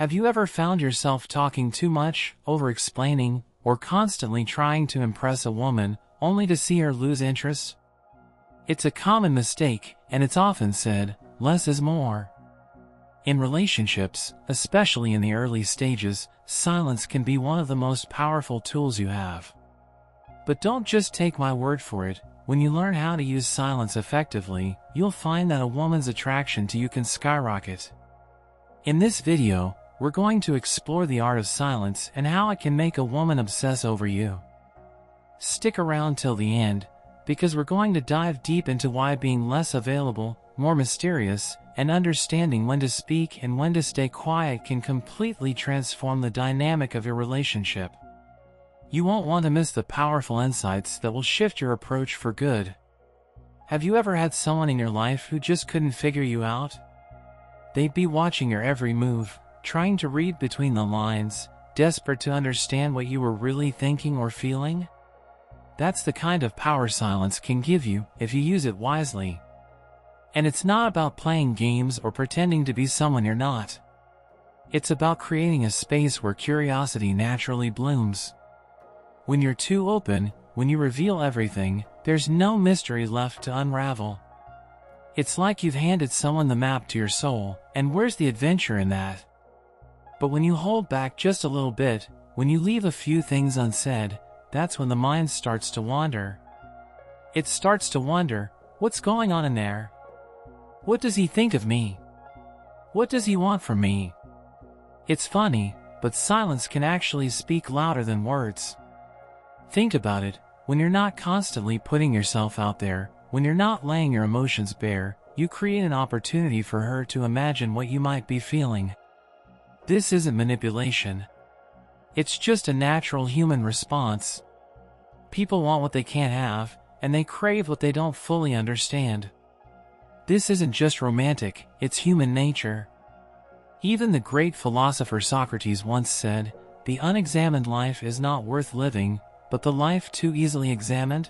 Have you ever found yourself talking too much, over-explaining, or constantly trying to impress a woman, only to see her lose interest? It's a common mistake, and it's often said, less is more. In relationships, especially in the early stages, silence can be one of the most powerful tools you have. But don't just take my word for it. When you learn how to use silence effectively, you'll find that a woman's attraction to you can skyrocket. In this video, we're going to explore the art of silence and how it can make a woman obsess over you. Stick around till the end, because we're going to dive deep into why being less available, more mysterious, and understanding when to speak and when to stay quiet can completely transform the dynamic of your relationship. You won't want to miss the powerful insights that will shift your approach for good. Have you ever had someone in your life who just couldn't figure you out? They'd be watching your every move, trying to read between the lines, desperate to understand what you were really thinking or feeling? That's the kind of power silence can give you if you use it wisely. And it's not about playing games or pretending to be someone you're not. It's about creating a space where curiosity naturally blooms. When you're too open, when you reveal everything, there's no mystery left to unravel. It's like you've handed someone the map to your soul, and where's the adventure in that? But when you hold back just a little bit, when you leave a few things unsaid, that's when the mind starts to wander. It starts to wonder, what's going on in there? What does he think of me? What does he want from me? It's funny, but silence can actually speak louder than words. Think about it, when you're not constantly putting yourself out there, when you're not laying your emotions bare, you create an opportunity for her to imagine what you might be feeling. This isn't manipulation. It's just a natural human response. People want what they can't have, and they crave what they don't fully understand. This isn't just romantic, it's human nature. Even the great philosopher Socrates once said, "The unexamined life is not worth living, but the life too easily examined,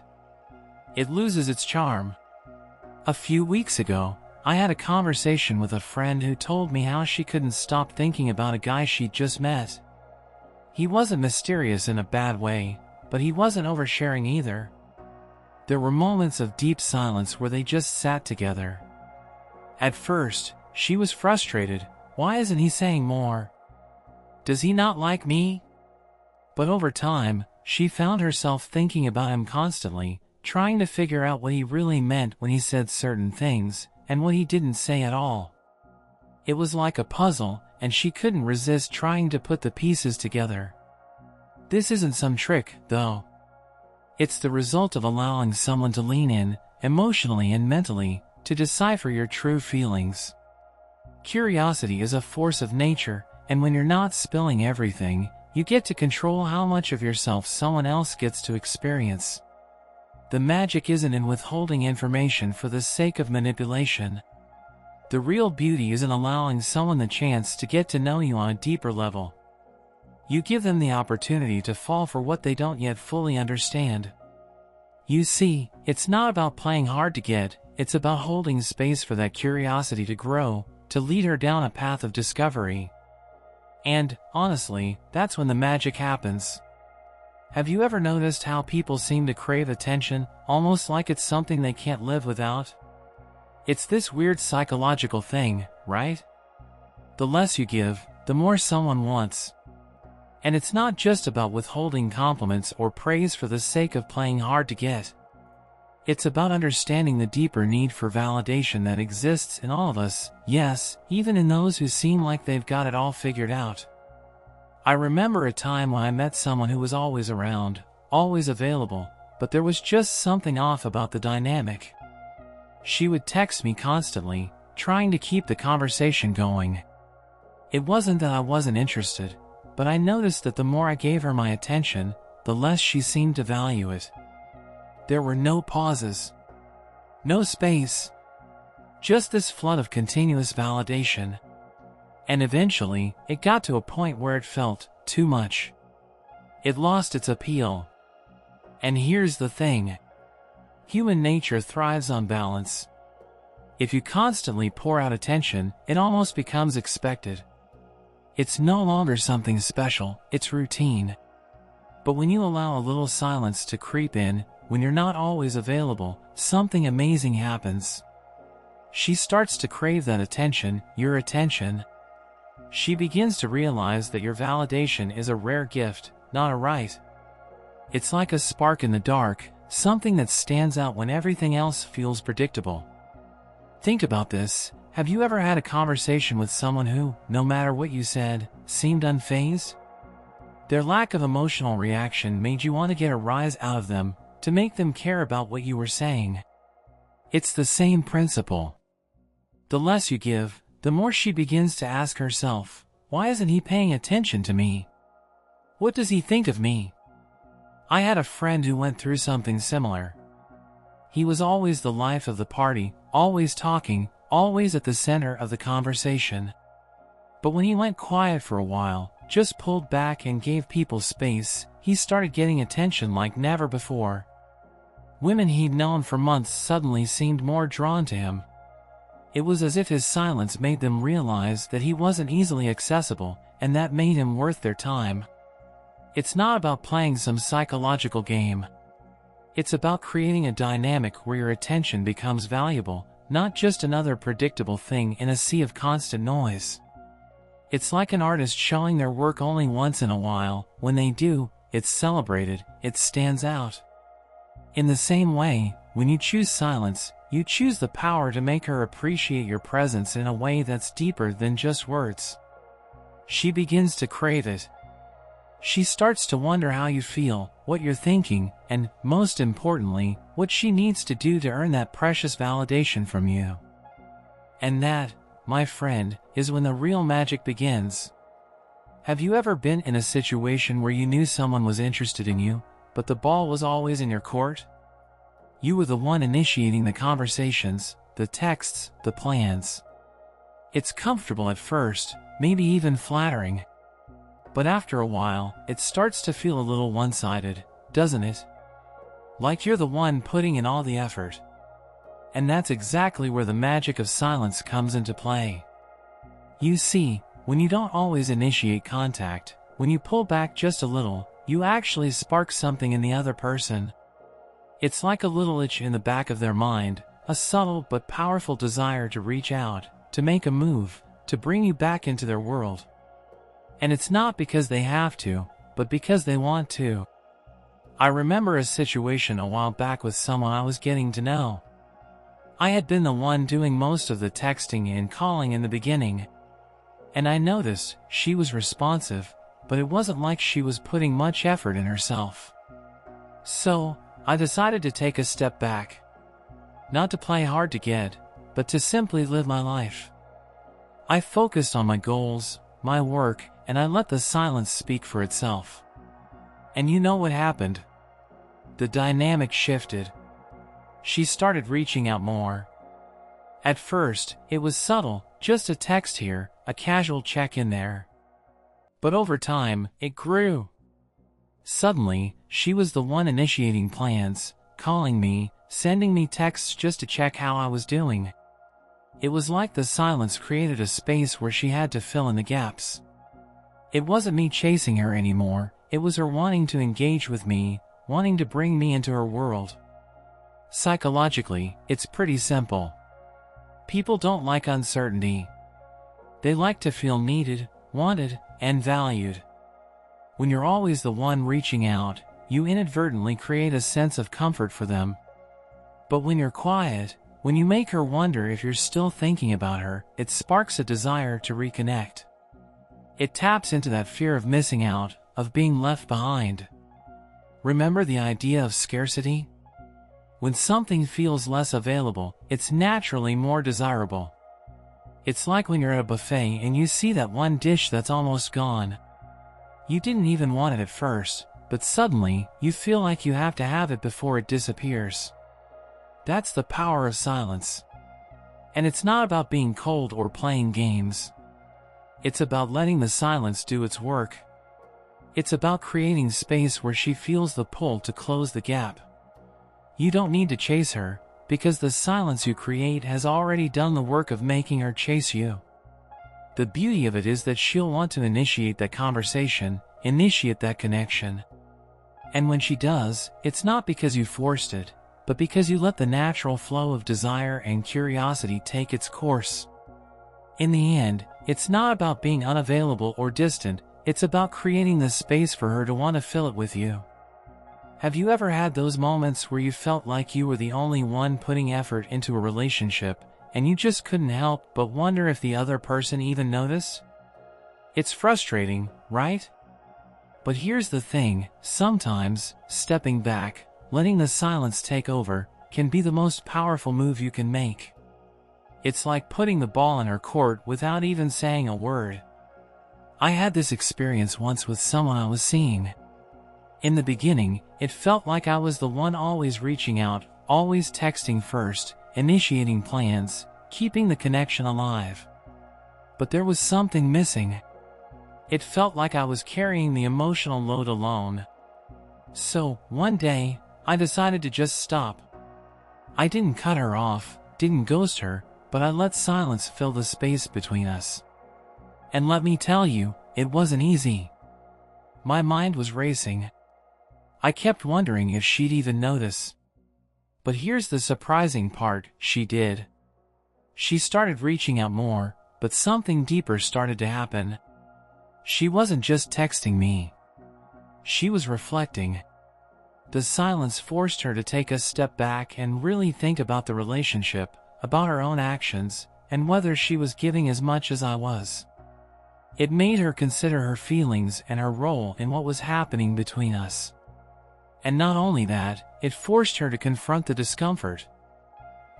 it loses its charm." A few weeks ago, I had a conversation with a friend who told me how she couldn't stop thinking about a guy she'd just met. He wasn't mysterious in a bad way, but he wasn't oversharing either. There were moments of deep silence where they just sat together. At first, she was frustrated. Why isn't he saying more? Does he not like me? But over time, she found herself thinking about him constantly, trying to figure out what he really meant when he said certain things, and what he didn't say at all. It was like a puzzle, and she couldn't resist trying to put the pieces together. This isn't some trick, though. It's the result of allowing someone to lean in, emotionally and mentally, to decipher your true feelings. Curiosity is a force of nature, and when you're not spilling everything, you get to control how much of yourself someone else gets to experience. The magic isn't in withholding information for the sake of manipulation. The real beauty is in allowing someone the chance to get to know you on a deeper level. You give them the opportunity to fall for what they don't yet fully understand. You see, it's not about playing hard to get, it's about holding space for that curiosity to grow, to lead her down a path of discovery. And, honestly, that's when the magic happens. Have you ever noticed how people seem to crave attention, almost like it's something they can't live without? It's this weird psychological thing, right? The less you give, the more someone wants. And it's not just about withholding compliments or praise for the sake of playing hard to get. It's about understanding the deeper need for validation that exists in all of us, yes, even in those who seem like they've got it all figured out. I remember a time when I met someone who was always around, always available, but there was just something off about the dynamic. She would text me constantly, trying to keep the conversation going. It wasn't that I wasn't interested, but I noticed that the more I gave her my attention, the less she seemed to value it. There were no pauses, no space, just this flood of continuous validation. And eventually, it got to a point where it felt too much. It lost its appeal. And here's the thing. Human nature thrives on balance. If you constantly pour out attention, it almost becomes expected. It's no longer something special, it's routine. But when you allow a little silence to creep in, when you're not always available, something amazing happens. She starts to crave that attention, your attention. She begins to realize that your validation is a rare gift, not a right. It's like a spark in the dark, something that stands out when everything else feels predictable. Think about this. Have you ever had a conversation with someone who, no matter what you said, seemed unfazed? Their lack of emotional reaction made you want to get a rise out of them, to make them care about what you were saying. It's the same principle. The less you give, the more she begins to ask herself, why isn't he paying attention to me? What does he think of me? I had a friend who went through something similar. He was always the life of the party, always talking, always at the center of the conversation. But when he went quiet for a while, just pulled back and gave people space, he started getting attention like never before. Women he'd known for months suddenly seemed more drawn to him. It was as if his silence made them realize that he wasn't easily accessible, and that made him worth their time. It's not about playing some psychological game. It's about creating a dynamic where your attention becomes valuable, not just another predictable thing in a sea of constant noise. It's like an artist showing their work only once in a while. When they do, it's celebrated, it stands out. In the same way, when you choose silence, you choose the power to make her appreciate your presence in a way that's deeper than just words. She begins to crave it. She starts to wonder how you feel, what you're thinking, and, most importantly, what she needs to do to earn that precious validation from you. And that, my friend, is when the real magic begins. Have you ever been in a situation where you knew someone was interested in you, but the ball was always in your court? You were the one initiating the conversations, the texts, the plans. It's comfortable at first, maybe even flattering. But after a while, it starts to feel a little one-sided, doesn't it? Like you're the one putting in all the effort. And that's exactly where the magic of silence comes into play. You see, when you don't always initiate contact, when you pull back just a little, you actually spark something in the other person. It's like a little itch in the back of their mind, a subtle but powerful desire to reach out, to make a move, to bring you back into their world. And it's not because they have to, but because they want to. I remember a situation a while back with someone I was getting to know. I had been the one doing most of the texting and calling in the beginning. And I noticed she was responsive, but it wasn't like she was putting much effort in herself. So, I decided to take a step back. Not to play hard to get, but to simply live my life. I focused on my goals, my work, and I let the silence speak for itself. And you know what happened? The dynamic shifted. She started reaching out more. At first, it was subtle, just a text here, a casual check-in there. But over time, it grew. Suddenly, she was the one initiating plans, calling me, sending me texts just to check how I was doing. It was like the silence created a space where she had to fill in the gaps. It wasn't me chasing her anymore, it was her wanting to engage with me, wanting to bring me into her world. Psychologically, it's pretty simple. People don't like uncertainty. They like to feel needed, wanted, and valued. When you're always the one reaching out, you inadvertently create a sense of comfort for them. But when you're quiet, when you make her wonder if you're still thinking about her, it sparks a desire to reconnect. It taps into that fear of missing out, of being left behind. Remember the idea of scarcity? When something feels less available, it's naturally more desirable. It's like when you're at a buffet and you see that one dish that's almost gone. You didn't even want it at first, but suddenly, you feel like you have to have it before it disappears. That's the power of silence. And it's not about being cold or playing games. It's about letting the silence do its work. It's about creating space where she feels the pull to close the gap. You don't need to chase her, because the silence you create has already done the work of making her chase you. The beauty of it is that she'll want to initiate that conversation, initiate that connection. And when she does, it's not because you forced it, but because you let the natural flow of desire and curiosity take its course. In the end, it's not about being unavailable or distant, it's about creating the space for her to want to fill it with you. Have you ever had those moments where you felt like you were the only one putting effort into a relationship, and you just couldn't help but wonder if the other person even noticed? It's frustrating, right? But here's the thing, sometimes, stepping back, letting the silence take over, can be the most powerful move you can make. It's like putting the ball in her court without even saying a word. I had this experience once with someone I was seeing. In the beginning, it felt like I was the one always reaching out, always texting first, initiating plans, keeping the connection alive. But there was something missing. It felt like I was carrying the emotional load alone. So, one day, I decided to just stop. I didn't cut her off, didn't ghost her, but I let silence fill the space between us. And let me tell you, it wasn't easy. My mind was racing. I kept wondering if she'd even notice. But here's the surprising part, she did. She started reaching out more, but something deeper started to happen. She wasn't just texting me. She was reflecting. The silence forced her to take a step back and really think about the relationship, about her own actions, and whether she was giving as much as I was. It made her consider her feelings and her role in what was happening between us. And not only that, it forced her to confront the discomfort.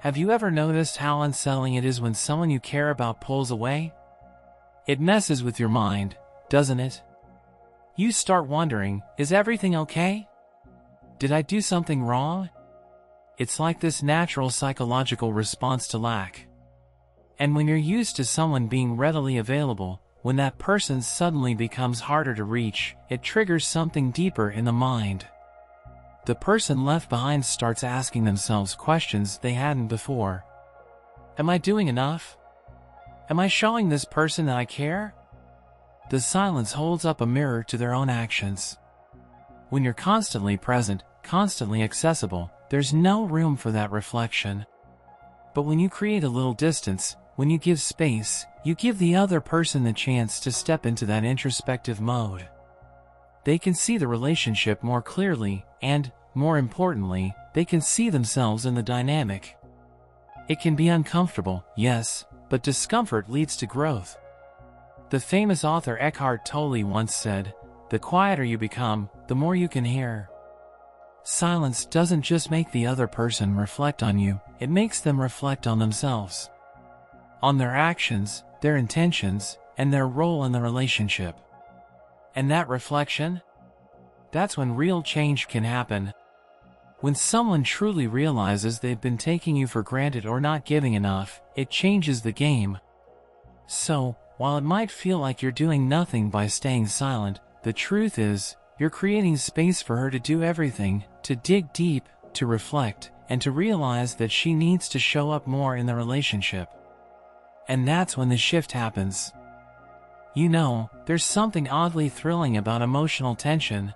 Have you ever noticed how unsettling it is when someone you care about pulls away? It messes with your mind, doesn't it? You start wondering, is everything okay? Did I do something wrong? It's like this natural psychological response to lack. And when you're used to someone being readily available, when that person suddenly becomes harder to reach, it triggers something deeper in the mind. The person left behind starts asking themselves questions they hadn't before. Am I doing enough? Am I showing this person that I care? The silence holds up a mirror to their own actions. When you're constantly present, constantly accessible, there's no room for that reflection. But when you create a little distance, when you give space, you give the other person the chance to step into that introspective mode. They can see the relationship more clearly, and, more importantly, they can see themselves in the dynamic. It can be uncomfortable, yes, but discomfort leads to growth. The famous author Eckhart Tolle once said, "The quieter you become, the more you can hear." Silence doesn't just make the other person reflect on you, it makes them reflect on themselves. On their actions, their intentions, and their role in the relationship. And that reflection? That's when real change can happen. When someone truly realizes they've been taking you for granted or not giving enough, it changes the game. So, while it might feel like you're doing nothing by staying silent, the truth is, you're creating space for her to do everything, to dig deep, to reflect, and to realize that she needs to show up more in the relationship. And that's when the shift happens. You know, there's something oddly thrilling about emotional tension.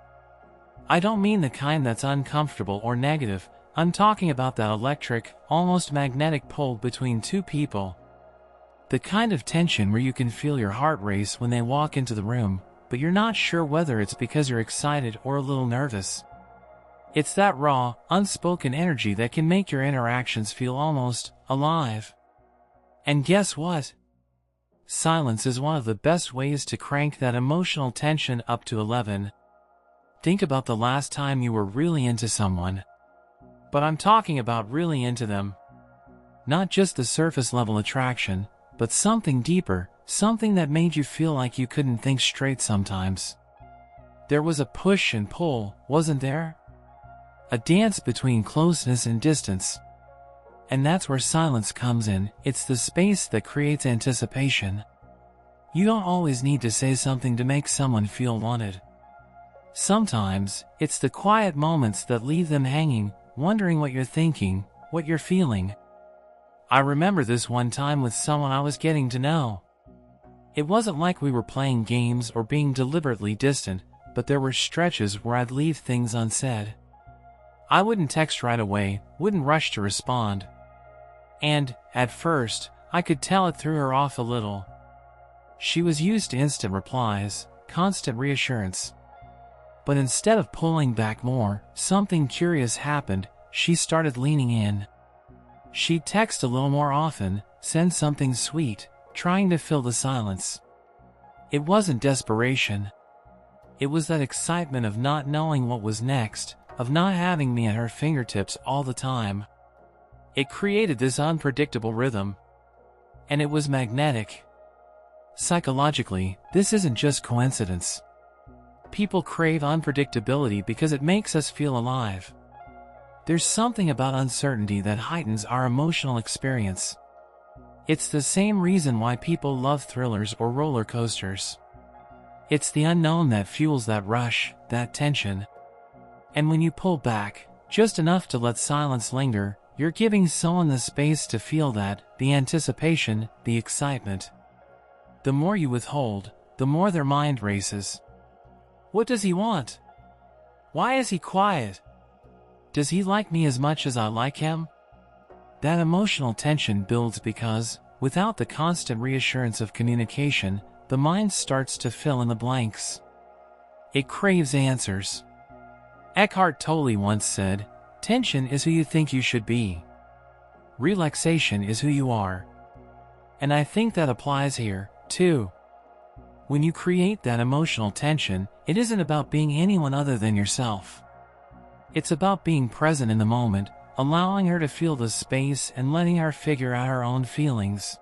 I don't mean the kind that's uncomfortable or negative, I'm talking about that electric, almost magnetic pull between two people. The kind of tension where you can feel your heart race when they walk into the room, but you're not sure whether it's because you're excited or a little nervous. It's that raw, unspoken energy that can make your interactions feel almost alive. And guess what? Silence is one of the best ways to crank that emotional tension up to 11. Think about the last time you were really into someone. But I'm talking about really into them. Not just the surface level attraction, but something deeper, something that made you feel like you couldn't think straight sometimes. There was a push and pull, wasn't there? A dance between closeness and distance. And that's where silence comes in, it's the space that creates anticipation. You don't always need to say something to make someone feel wanted. Sometimes, it's the quiet moments that leave them hanging, wondering what you're thinking, what you're feeling. I remember this one time with someone I was getting to know. It wasn't like we were playing games or being deliberately distant, but there were stretches where I'd leave things unsaid. I wouldn't text right away, wouldn't rush to respond. And, at first, I could tell it threw her off a little. She was used to instant replies, constant reassurance. But instead of pulling back more, something curious happened. She started leaning in. She'd text a little more often, send something sweet, trying to fill the silence. It wasn't desperation. It was that excitement of not knowing what was next, of not having me at her fingertips all the time. It created this unpredictable rhythm. And it was magnetic. Psychologically, this isn't just coincidence. People crave unpredictability because it makes us feel alive. There's something about uncertainty that heightens our emotional experience. It's the same reason why people love thrillers or roller coasters. It's the unknown that fuels that rush, that tension. And when you pull back, just enough to let silence linger, you're giving someone the space to feel that, the anticipation, the excitement. The more you withhold, the more their mind races. What does he want? Why is he quiet? Does he like me as much as I like him? That emotional tension builds because, without the constant reassurance of communication, the mind starts to fill in the blanks. It craves answers. Eckhart Tolle once said, "Tension is who you think you should be. Relaxation is who you are." And I think that applies here, too. When you create that emotional tension, it isn't about being anyone other than yourself. It's about being present in the moment, allowing her to feel the space and letting her figure out her own feelings.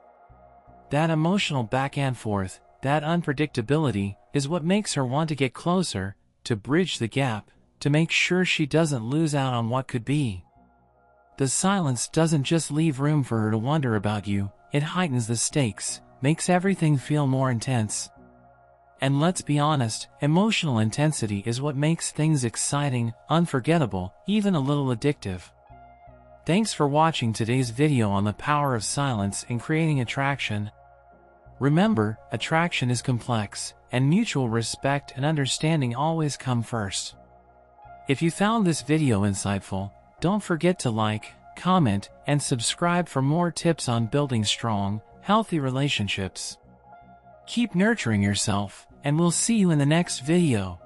That emotional back and forth, that unpredictability, is what makes her want to get closer, to bridge the gap, to make sure she doesn't lose out on what could be. The silence doesn't just leave room for her to wonder about you, it heightens the stakes, makes everything feel more intense. And let's be honest, emotional intensity is what makes things exciting, unforgettable, even a little addictive. Thanks for watching today's video on the power of silence in creating attraction. Remember, attraction is complex, and mutual respect and understanding always come first. If you found this video insightful, don't forget to like, comment, and subscribe for more tips on building strong, healthy relationships. Keep nurturing yourself, and we'll see you in the next video.